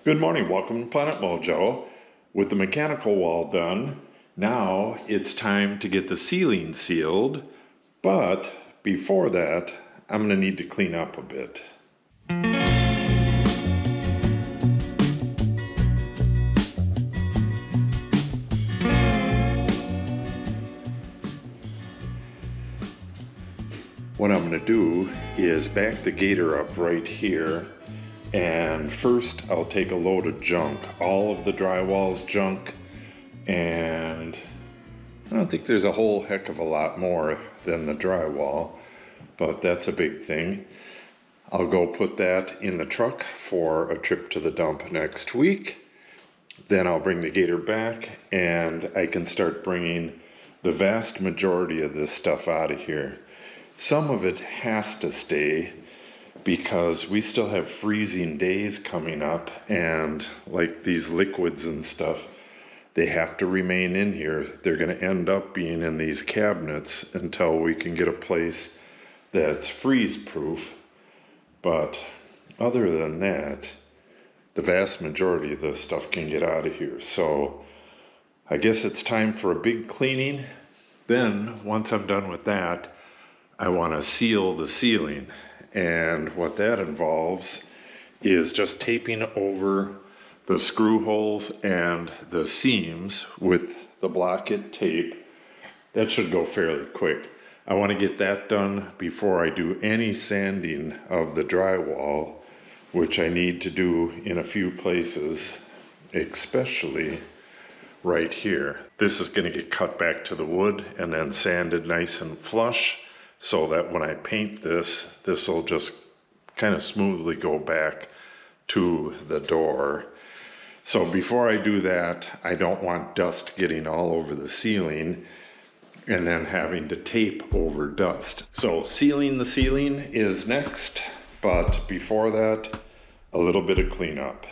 Good morning, welcome to Planet Mojo. With the mechanical wall done, now it's time to get the ceiling sealed, but before that, I'm going to need to clean up a bit. What I'm going to do is back the gator up right here, and first I'll take a load of junk, all of the drywall's junk, and I don't think there's a whole heck of a lot more than the drywall, but that's a big thing. I'll go put that in the truck for a trip to the dump next week. Then I'll bring the gator back and I can start bringing the vast majority of this stuff out of here. Some of it has to stay because we still have freezing days coming up, and like these liquids and stuff, they have to remain in here. They're going to end up being in these cabinets until we can get a place that's freeze proof. But other than that, the vast majority of this stuff can get out of here. So I guess it's time for a big cleaning. Then once I'm done with that, I want to seal the ceiling, and what that involves is just taping over the screw holes and the seams with the blockade tape. That should go fairly quick. I want to get that done before I do any sanding of the drywall, which I need to do in a few places, especially right here. This is going to get cut back to the wood and then sanded nice and flush, so that when I paint this, this will just kind of smoothly go back to the door. So before I do that, I don't want dust getting all over the ceiling and then having to tape over dust. So sealing the ceiling is next, but before that, a little bit of cleanup.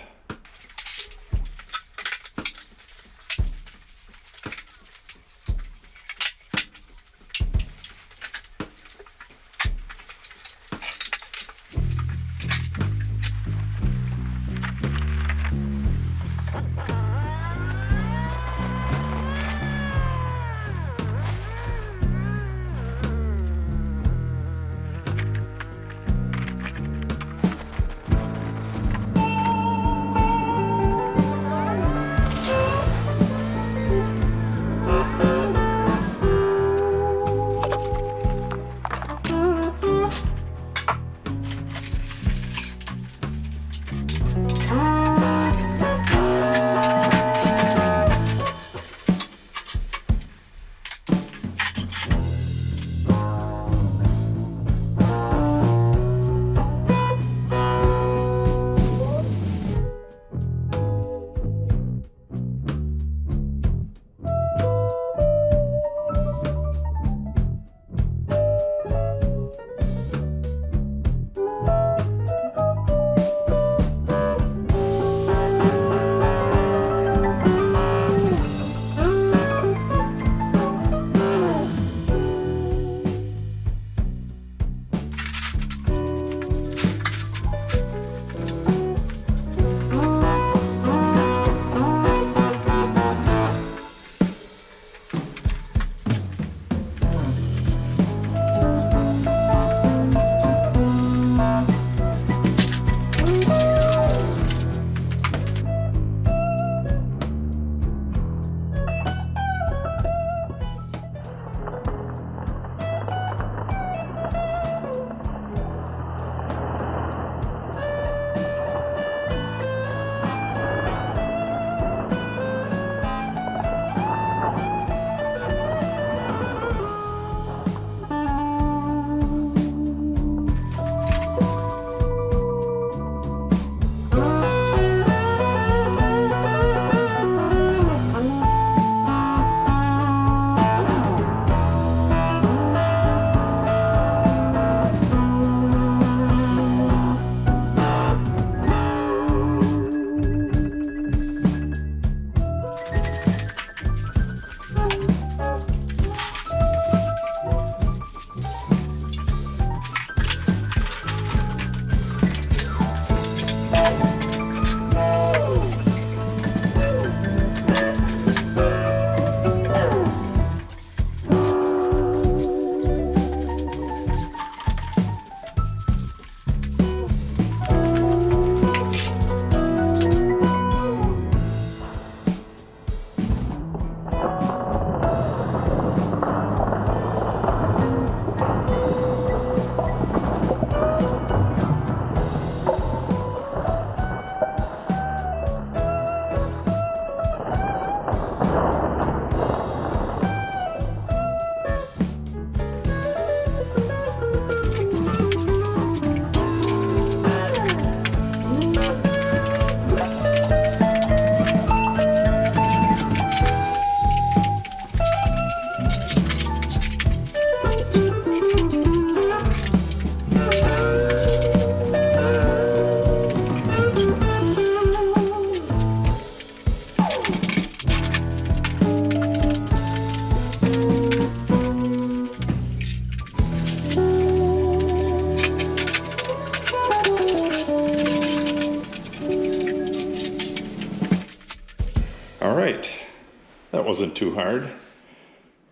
All right, that wasn't too hard.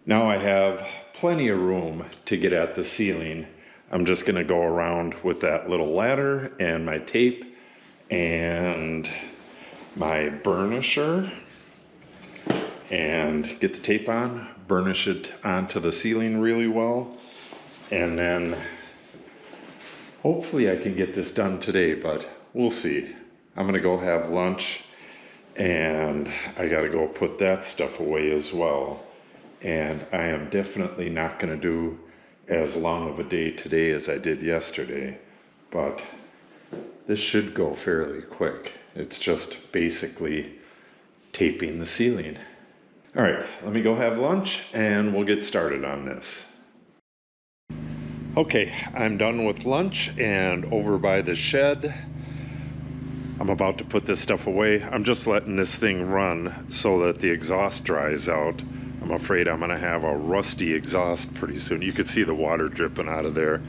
Now I have plenty of room to get at the ceiling. I'm just gonna go around with that little ladder and my tape and my burnisher and get the tape on, burnish it onto the ceiling really well, and then hopefully I can get this done today, but we'll see. I'm gonna go have lunch and I gotta go put that stuff away as well. And I am definitely not gonna do as long of a day today as I did yesterday, but this should go fairly quick. It's just basically taping the ceiling. All right, let me go have lunch and we'll get started on this. Okay, I'm done with lunch and over by the shed. I'm about to put this stuff away. I'm just letting this thing run so that the exhaust dries out. I'm afraid I'm gonna have a rusty exhaust pretty soon. You can see the water dripping out of there.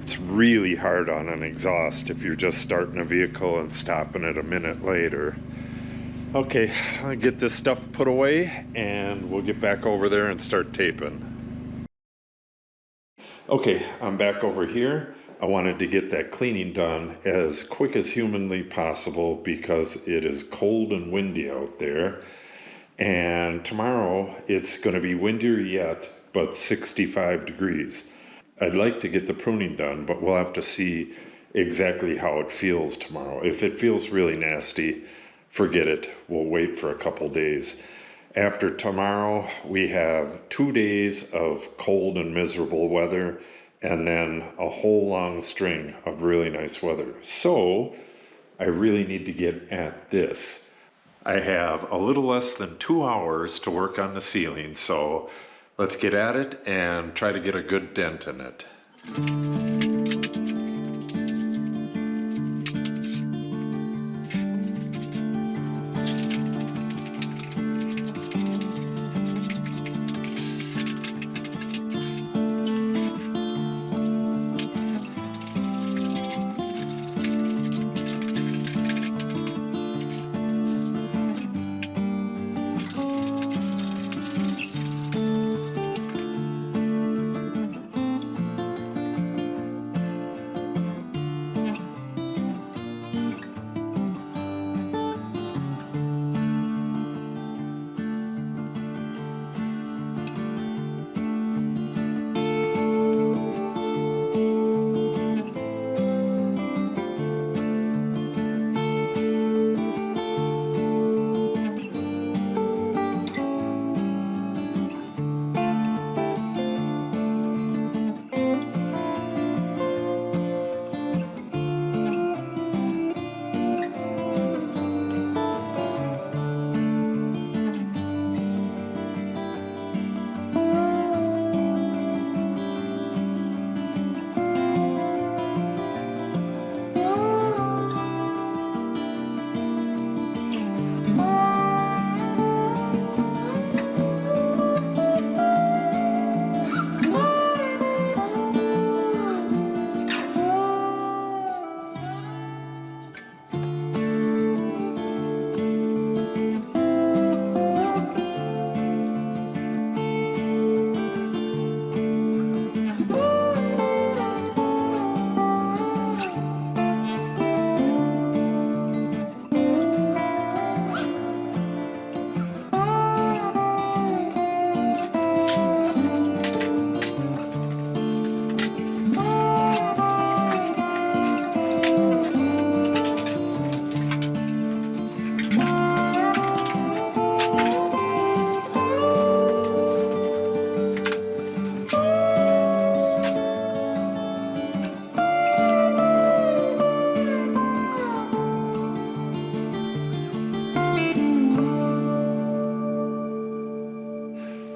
It's really hard on an exhaust if you're just starting a vehicle and stopping it a minute later. Okay, I'll get this stuff put away and we'll get back over there and start taping. Okay, I'm back over here. I wanted to get that cleaning done as quick as humanly possible because it is cold and windy out there. And tomorrow it's going to be windier yet, but 65 degrees. I'd like to get the pruning done, but we'll have to see exactly how it feels tomorrow. If it feels really nasty, forget it. We'll wait for a couple days. After tomorrow, we have 2 days of cold and miserable weather, and then a whole long string of really nice weather. So I really need to get at this. I have a little less than 2 hours to work on the ceiling, so let's get at it and try to get a good dent in it.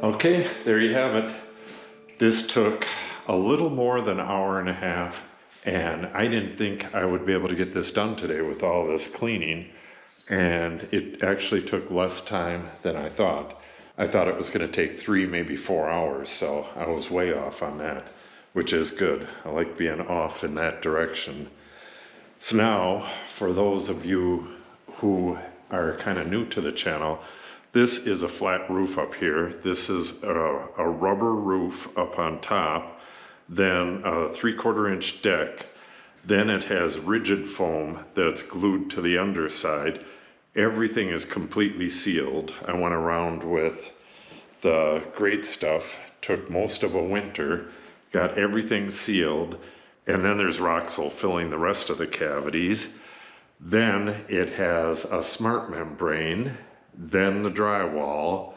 Okay, there you have it. This took a little more than an hour and a half, and I didn't think I would be able to get this done today with all this cleaning, and it actually took less time than I thought. I thought it was going to take 3, maybe 4 hours, so I was way off on that, which is good. I like being off in that direction. So now, for those of you who are kind of new to the channel, This is a flat roof up here. This is a rubber roof up on top, then a 3/4 inch deck. Then it has rigid foam that's glued to the underside. Everything is completely sealed. I went around with the great stuff, took most of a winter, got everything sealed, and then there's Roxol filling the rest of the cavities. Then it has a smart membrane, then the drywall,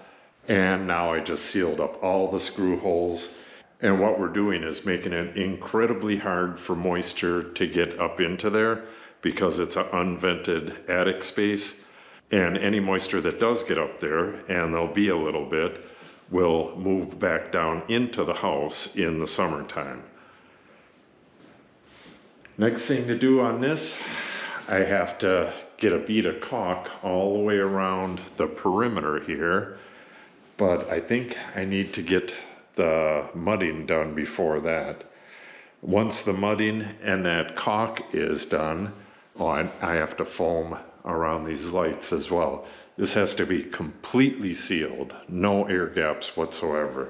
and now I just sealed up all the screw holes. And what we're doing is making it incredibly hard for moisture to get up into there because it's an unvented attic space. And any moisture that does get up there, and there'll be a little bit, will move back down into the house in the summertime. Next thing to do on this, I have to get a bead of caulk all the way around the perimeter here, but I think I need to get the mudding done before that. Once the mudding and that caulk is done, I have to foam around these lights as well. This has to be completely sealed, no air gaps whatsoever.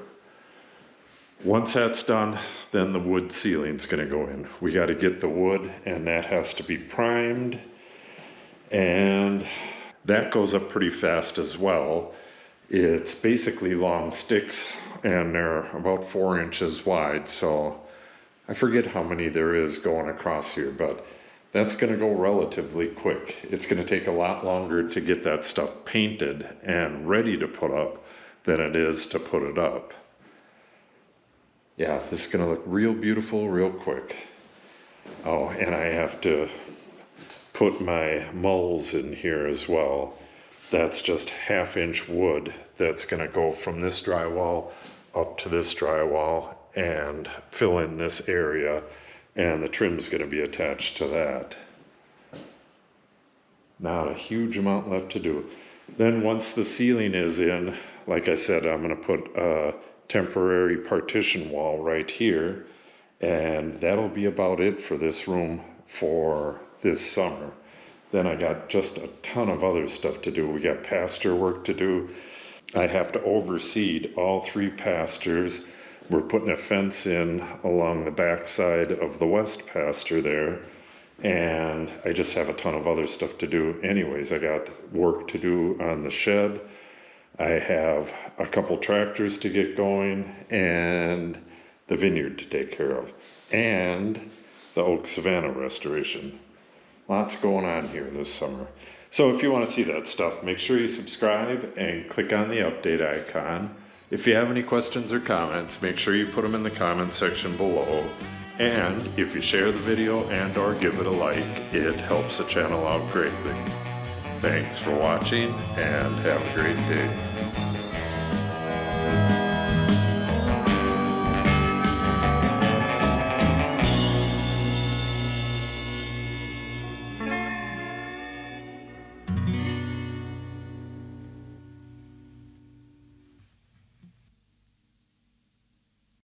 Once that's done, then the wood ceiling's gonna go in. We gotta get the wood, and that has to be primed, and that goes up pretty fast as well. It's basically long sticks, and they're about 4 inches wide, so I forget how many there is going across here, but that's gonna go relatively quick. It's gonna take a lot longer to get that stuff painted and ready to put up than it is to put it up. Yeah, this is gonna look real beautiful real quick. Oh, and I have to put my mulls in here as well. That's just 1/2 inch wood that's gonna go from this drywall up to this drywall and fill in this area, and the trim's gonna be attached to that. Not a huge amount left to do. Then once the ceiling is in, like I said, I'm gonna put a temporary partition wall right here, and that'll be about it for this room for this summer. Then I got just a ton of other stuff to do. We got pasture work to do. I have to overseed all 3 pastures. We're putting a fence in along the backside of the west pasture there, and I just have a ton of other stuff to do anyways. I got work to do on the shed. I have a couple tractors to get going, and the vineyard to take care of, and the Oak Savanna restoration. Lots going on here this summer. So if you want to see that stuff, make sure you subscribe and click on the update icon. If you have any questions or comments, make sure you put them in the comment section below. And if you share the video and or give it a like, it helps the channel out greatly. Thanks for watching, and have a great day.